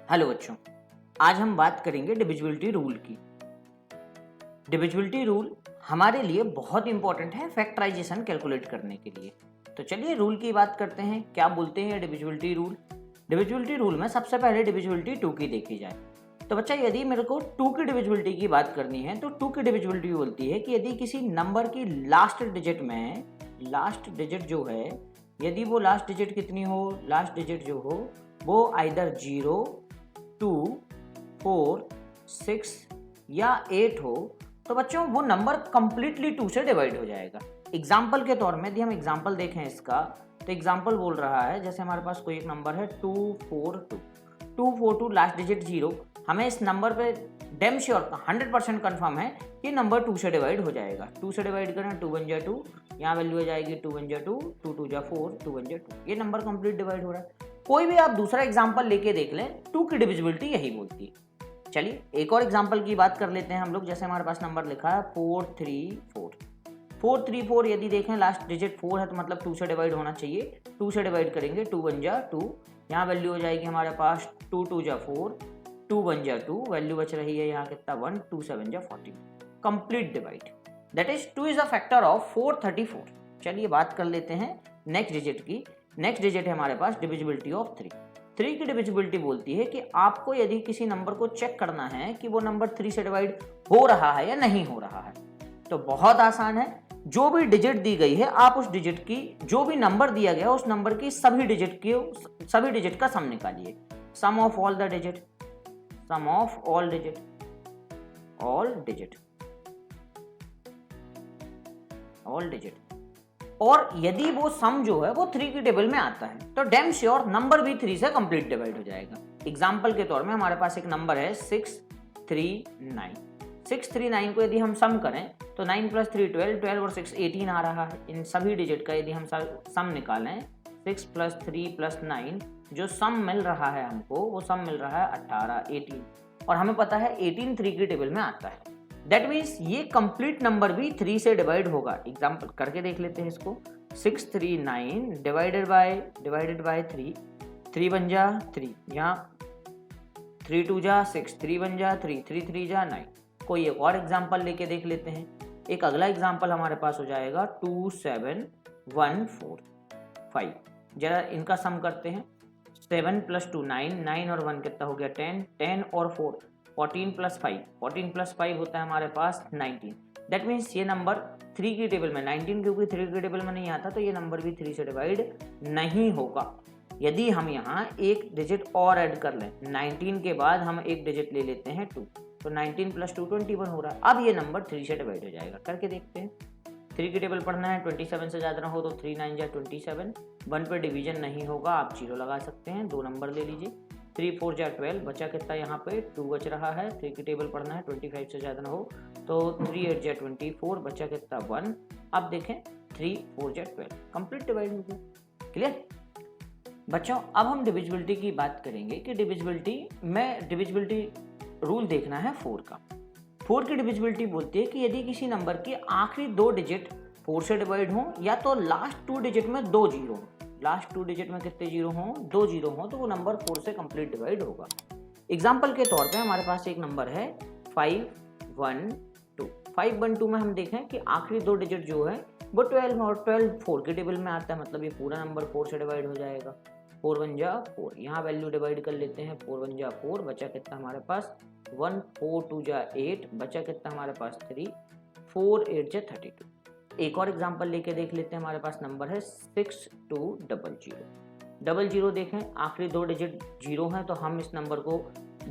Hello बच्चों, आज हम बात करेंगे डिविजिबिलिटी रूल की। डिविजिबिलिटी रूल हमारे लिए बहुत इंपॉर्टेंट है फैक्टराइजेशन कैलकुलेट करने के लिए। तो चलिए रूल की बात करते हैं। क्या बोलते हैं डिविजिबिलिटी रूल? डिविजिबिलिटी रूल में सबसे पहले डिविजिबिलिटी 2 की देखी जाए तो बच्चा, यदि मेरे को 2 की डिविजिबिलिटी की बात करनी है तो 2 की डिविजिबिलिटी बोलती है कि यदि किसी नंबर की लास्ट डिजिट में, लास्ट डिजिट जो है, यदि वो लास्ट डिजिट कितनी हो, लास्ट डिजिट जो हो वो आइदर 0, 2, 4, 6 या 8 हो तो बच्चों वो नंबर कंप्लीटली 2 से डिवाइड हो जाएगा। एग्जाम्पल के तौर में यदि हम एग्जाम्पल देखें इसका, तो एग्जाम्पल बोल रहा है जैसे हमारे पास कोई एक नंबर है 242 लास्ट डिजिट 0। हमें इस नंबर पे डेम श्योर 100% कन्फर्म है कि नंबर 2 से डिवाइड हो जाएगा। 2 से डिवाइड करें 2 1 जा 2, यहाँ वैल्यू हो जाएगी 2 1 जा 2, 2 2 जा 4, 2 1 जा 2। ये नंबर कंप्लीट डिवाइड हो रहा है। कोई भी आप दूसरा एग्जाम्पल लेके देख लें, 2 की डिविजिबिलिटी यही बोलती है। चलिए एक और एग्जाम्पल की बात कर लेते हैं हम लोग। जैसे हमारे पास नंबर लिखा है 434। यदि देखें लास्ट डिजिट 4 है तो मतलब 2 से डिवाइड होना चाहिए। 2 से डिवाइड करेंगे 2 1 जा 2, यहाँ वैल्यू हो जाएगी हमारे पास 2 2 जा 4, 2 1 जा 2, वैल्यू बच रही है यहाँ कितना 1, 2 7 जा 14। Complete divide, that is 2 is a factor of 434। चलिए बात कर लेते हैं नेक्स्ट डिजिट की। नेक्स्ट डिजिट है हमारे पास डिविजिबिलिटी ऑफ 3। 3 की डिविजिबिलिटी बोलती है कि आपको यदि किसी नंबर को चेक करना है कि वो नंबर 3 से डिवाइड हो रहा है या नहीं हो रहा है, तो बहुत आसान है। जो भी डिजिट दी गई है आप उस डिजिट की, जो भी नंबर दिया गया उस नंबर की सभी डिजिट का सम निकालिए। Sum of all the digit, sum of all digit, all digit, all digit. और यदि वो सम जो है वो 3 की टेबल में आता है तो डैम श्योर नंबर भी 3 से कंप्लीट डिवाइड हो जाएगा। एग्जाम्पल के तौर में हमारे पास एक नंबर है 639। 639 को यदि हम सम करें तो 9 + 3 12, 12 और 6 18 आ रहा है। इन सभी डिजिट का यदि हम सम निकालें 6 + 3 + 9, जो सम मिल रहा है हमको वो सम मिल रहा है 18, 18। और हमें पता है 18 3 की टेबल में आता है। दैट मीन्स ये कंप्लीट नंबर भी 3 से डिवाइड होगा। एग्जाम्पल करके देख लेते हैं इसको। 639 डिवाइडेड बाय 3, 3 बन जा 3, यहाँ 3 2 जा 6, 3 बन जा 3, 3 3 जा 9। कोई एक और एग्जाम्पल लेके देख लेते हैं। एक अगला एग्जाम्पल हमारे पास हो जाएगा 27145। जरा इनका सम करते हैं। 7 + 2 9, 9 और 1 कितना हो गया 10, 10 और 4 14 + 5, 14 + 5 होता है हमारे पास 19। दैट मीन्स ये नंबर 3 की टेबल में 19, क्योंकि 3 की टेबल में नहीं आता तो ये नंबर भी 3 से डिवाइड नहीं होगा। यदि हम यहाँ एक डिजिट और ऐड कर लें, 19 के बाद हम एक डिजिट ले लेते हैं 2, तो 19 + 2 21 हो रहा है। अब ये नंबर 3 से डिवाइड हो जाएगा। करके देखते हैं। 3 की टेबल पढ़ना है, 27 से ज़्यादा ना हो तो 3 9 जा 27। 1 पे डिवीजन नहीं होगा, आप 0 लगा सकते हैं। 2 नंबर ले लीजिए। 3 4 जा 12, बचा कितना यहाँ पे 2 बच रहा है। 3 की टेबल पढ़ना है, 25 से ज़्यादा ना हो तो 3 8 जा 24, बचा कितना 1। अब देखें 3 4 जा 12, कंप्लीट डिवाइड हो गया। क्लियर बच्चों? अब हम डिविजिबिलिटी की बात करेंगे कि डिविजिबिलिटी रूल देखना है 4 का। 4 की डिविजिबिलिटी बोलती है कि यदि किसी नंबर की आखिरी 2 डिजिट 4 से डिवाइड हो या तो लास्ट 2 डिजिट में 2 जीरो हो। लास्ट 2 डिजिट में कितने जीरो हों? 2 जीरो हों तो वो नंबर 4 से कंप्लीट डिवाइड होगा। एग्जाम्पल के तौर पे हमारे पास एक नंबर है 512। 512 में हम देखें कि आखिरी 2 डिजिट जो है वो 12 और 12 4 की टेबल में आता है, मतलब ये पूरा नंबर 4 से डिवाइड हो जाएगा। 4 1 जा 4, यहाँ वैल्यू डिवाइड कर लेते हैं। 4 1 जा 4, बचा कितना हमारे पास 1, 4 2 जा 8, बचा कितना हमारे पास 3, 4 8 जा 32। एक और एग्जांपल लेके देख लेते हैं। हमारे पास नंबर है 6200। देखें आखिरी 2 डिजिट 0 हैं तो हम इस नंबर को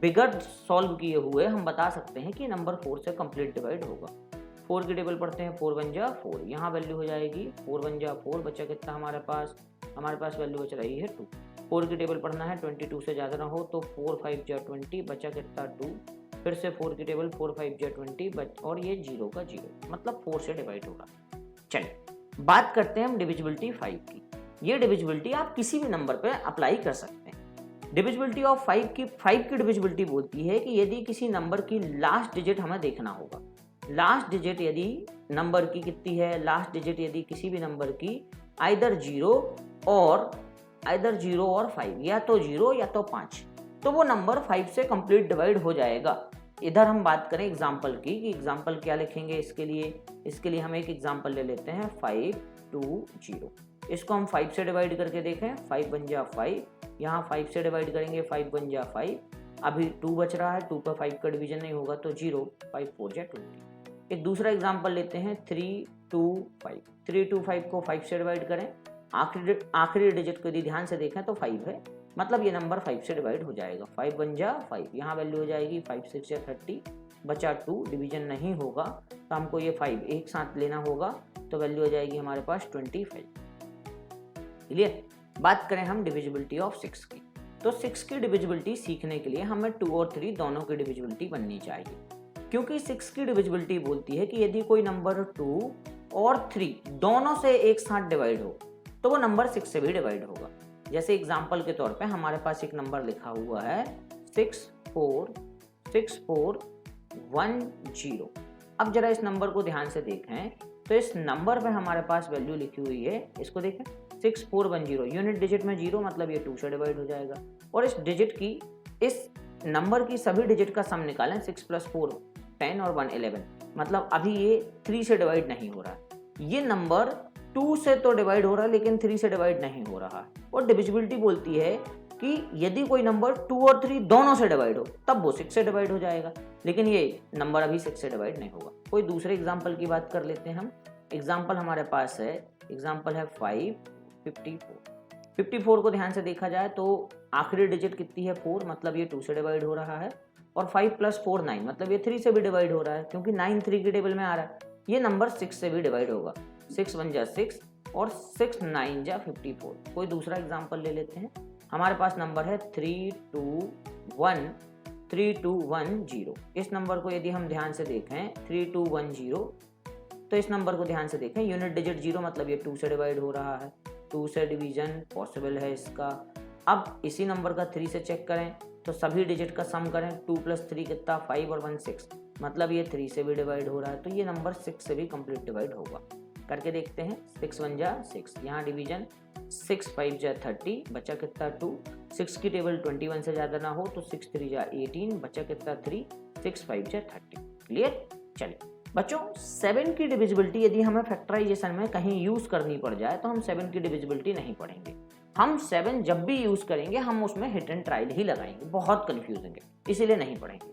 बिगर सॉल्व किए हुए हम बता सकते हैं कि नंबर 4 से कंप्लीट डिवाइड होगा। 4 की टेबल पढ़ते हैं, 4 1 जा 4, यहाँ वैल्यू हो जाएगी 4 1 जा 4, बचा कितना हमारे पास वैल्यू बच रही है 2। 4 की टेबल पढ़ना है, 22 से ज़्यादा ना हो तो 4 5 जा 20, बचा कितना 2। फिर से 4 की टेबल 4 5 जा 20 और ये 0 का 0, मतलब 4 से डिवाइड होगा। चलिए बात करते हैं हम डिविजिबिलिटी 5 की। ये डिविजिबिलिटी आप किसी भी नंबर पे अप्लाई कर सकते हैं। डिविजिबिलिटी ऑफ 5 की डिविजिबिलिटी बोलती है कि यदि किसी नंबर की लास्ट डिजिट हमें देखना होगा। लास्ट डिजिट यदि नंबर की कितनी है, लास्ट डिजिट यदि किसी भी नंबर की आइदर 0 और 5, या तो 0 या तो 5, तो वो नंबर 5 से कंप्लीट डिवाइड हो जाएगा। इधर हम बात करें एग्जाम्पल की कि एग्जाम्पल क्या लिखेंगे इसके लिए हम एक एग्जाम्पल ले लेते हैं 5 2 0। इसको हम 5 से डिवाइड करके देखें, 5 बन जा 5, यहाँ 5 से डिवाइड करेंगे 5 बन जा 5, अभी 2 बच रहा है, 2 पर 5 का डिवीजन नहीं होगा तो 0, 5 4 जा 20। एक दूसरा एग्जाम्पल लेते हैं 3 2 5। 3 2 5 को 5 से डिवाइड करें, आखिरी डिजिट को यदि ध्यान से देखें तो 5 है, मतलब ये नंबर 5 से डिवाइड हो जाएगा। 5 बन जा 5, यहाँ वैल्यू हो जाएगी 5 6 या 30, बचा 2, डिवीजन नहीं होगा तो हमको ये 5 एक साथ लेना होगा, तो वैल्यू हो जाएगी हमारे पास 25। क्लियर। बात करें हम डिविजिबिलिटी ऑफ 6 की, तो 6 की डिविजिबिलिटी सीखने के लिए हमें 2 और 3 दोनों की डिविजिबिलिटी बननी चाहिए, क्योंकि 6 की डिविजिबिलिटी बोलती है कि यदि कोई नंबर 2 और 3 दोनों से एक साथ डिवाइड हो तो वो नंबर 6 से भी डिवाइड होगा। जैसे एग्जाम्पल के तौर पे हमारे पास एक नंबर लिखा हुआ है 6464110। अब जरा इस नंबर को ध्यान से देखें तो इस नंबर पे हमारे पास वैल्यू लिखी हुई है, इसको देखें 6410, यूनिट डिजिट में 0, मतलब ये 2 से डिवाइड हो जाएगा। और इस नंबर की सभी डिजिट का सम निकालें, 6 + 4 10 और 1 11, मतलब अभी ये 3 से डिवाइड नहीं हो रहा है। ये नंबर 2 से तो डिवाइड हो रहा है लेकिन 3 से डिवाइड नहीं हो रहा है। और डिविजिबिलिटी बोलती है कि यदि कोई नंबर 2 और 3 दोनों से डिवाइड हो तब वो 6 से डिवाइड हो जाएगा, लेकिन ये नंबर अभी 6 से डिवाइड नहीं होगा। कोई दूसरे एग्जाम्पल की बात कर लेते हैं हम। एग्जाम्पल हमारे पास है, एग्जाम्पल है 554 को ध्यान से देखा जाए तो आखिरी डिजिट कितनी है 4, मतलब ये 2 से डिवाइड हो रहा है। और 5 + 4 9, मतलब ये 3 से भी डिवाइड हो रहा है, क्योंकि 9 3 के टेबल में आ रहा है। ये नंबर 6 से भी डिवाइड होगा, 6 1 जा 6 और 6 9 जा 54। कोई दूसरा एग्जाम्पल ले लेते हैं। हमारे पास नंबर है 3210। इस नंबर को यदि हम ध्यान से देखें 3210, तो इस नंबर को ध्यान से देखें, यूनिट डिजिट 0, मतलब ये 2 से डिवाइड हो रहा है, 2 से डिवीजन पॉसिबल है इसका। अब इसी नंबर का 3 से चेक करें तो सभी डिजिट का सम करें, 2 + 3 कितना 5 और 1 6, मतलब ये 3 से भी डिवाइड हो रहा है, तो ये नंबर 6 से भी कंप्लीट डिवाइड होगा। करके देखते हैं, 6 1 जा 6, यहाँ डिवीजन 6 5 जा 30, बचा कितना 2, 6 की टेबल 21 से ज़्यादा ना हो तो 6 3 जा 18, बचा कितना 3, 6 5 जा 30। क्लियर। चलिए बच्चों, 7 की डिविजिबिलिटी यदि हमें फैक्टराइजेशन में कहीं यूज़ करनी पड़ जाए तो हम 7 की डिविजिबिलिटी नहीं पढ़ेंगे। हम 7 जब भी यूज़ करेंगे हम उसमें हिट एंड ट्रायल ही लगाएंगे, बहुत कन्फ्यूजिंग है, इसीलिए नहीं पढ़ेंगे।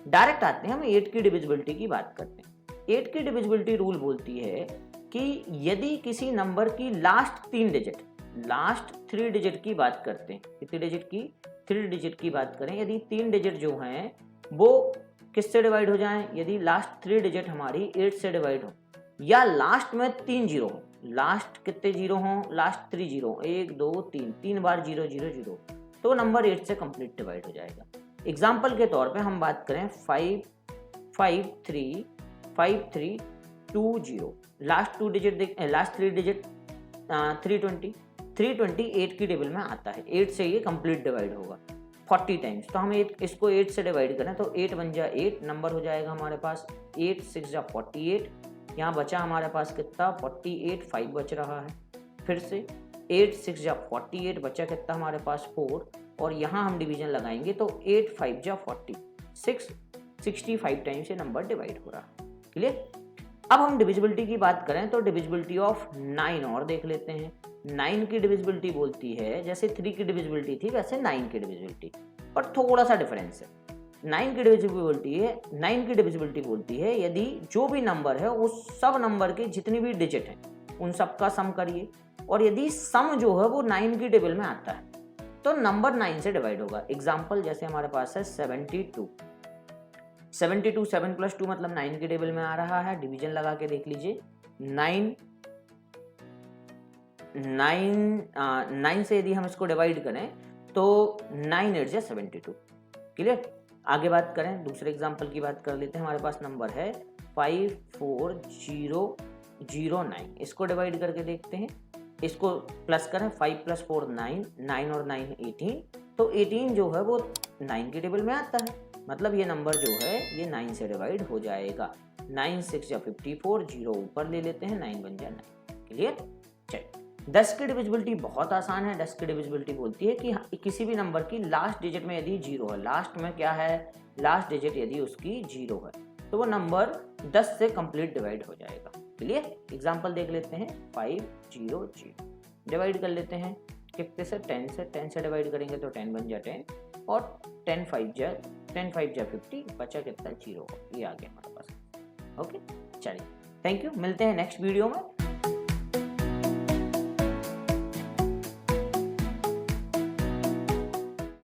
डायरेक्ट आते हैं, हम 8 की डिविजिबिलिटी की बात करते हैं। 8 की डिविजिबिलिटी रूल बोलती है कि यदि किसी नंबर की लास्ट 3 डिजिट की बात करते हैं, कितनी डिजिट की 3 डिजिट की बात करें, यदि 3 डिजिट जो हैं वो किससे डिवाइड हो जाएं, यदि लास्ट 3 डिजिट हमारी 8 से डिवाइड हो या लास्ट में 3 जीरो हो, लास्ट कितने जीरो हों, लास्ट 3 जीरो, 1 2 3, 3 बार 0 0 0, तो नंबर 8 से कंप्लीट डिवाइड हो जाएगा। एग्जाम्पल के तौर पे हम बात करें 5 5 3 5 3 2 0, लास्ट 3 डिजिट 320 8 की टेबल में आता है, 8 से ये कंप्लीट डिवाइड होगा 40 टाइम्स। तो हम इसको 8 से डिवाइड करें तो 8 1 जा 8, नंबर हो जाएगा हमारे पास 8 6 जा 48, यहाँ बचा हमारे पास कितना 48, 5 बच रहा है, फिर से 8 6 जा 48, बचा कितना हमारे पास 4, और यहाँ हम डिवीजन लगाएंगे तो 8 5 जा 40, 65 टाइम्स ये नंबर डिवाइड हो रहा है। क्लियर। अब हम डिविजिबिलिटी की बात करें तो डिविजिबिलिटी ऑफ 9 और देख लेते हैं। 9 की डिविजिबिलिटी बोलती है, जैसे 3 की डिविजिबिलिटी थी वैसे 9 की डिविजिबिलिटी, पर थोड़ा सा डिफरेंस है। 9 की डिविजिबिलिटी बोलती है यदि जो भी नंबर है उस सब नंबर के जितनी भी डिजिट हैं उन सब का सम करिए, और यदि सम जो है वो 9 की टेबल में आता है तो नंबर 9 से डिवाइड होगा। एग्जाम्पल जैसे हमारे पास है 72 7 + 2 मतलब 9 की टेबल में आ रहा है, डिवीजन लगा के देख लीजिए, 9 से यदि हम इसको डिवाइड करें तो 9 8 जा 72। क्लियर। आगे बात करें, दूसरे एग्जाम्पल की बात कर लेते हैं। हमारे पास नंबर है 54009, इसको डिवाइड करके देखते हैं, इसको प्लस करें, 5 + 4 9, 9 और 9 18, तो 18 जो है वो 9 की टेबल में आता है, मतलब ये नंबर जो है ये 9 से डिवाइड हो जाएगा। 9 6 जा 54, 0 ऊपर ले लेते हैं, 9 बन जा 9। क्लियर। चलिए 10 की डिविजिबिलिटी बहुत आसान है। 10 की डिविजिबिलिटी बोलती है कि किसी भी नंबर की लास्ट डिजिट में यदि 0 है, लास्ट में क्या है, लास्ट डिजिट यदि उसकी 0 है तो वो नंबर 10 से कंप्लीट डिवाइड हो जाएगा। क्लियर? एग्जांपल देख लेते हैं। 5 0 0 डिवाइड कर लेते हैं कितने से, 10 से। 10 से डिवाइड करेंगे तो 10 बन जा 10 और 10 5 जा 50, बचा कितना 0। ये आ गया हमारे पास। ओके, चलिए थैंक यू, मिलते हैं नेक्स्ट वीडियो में।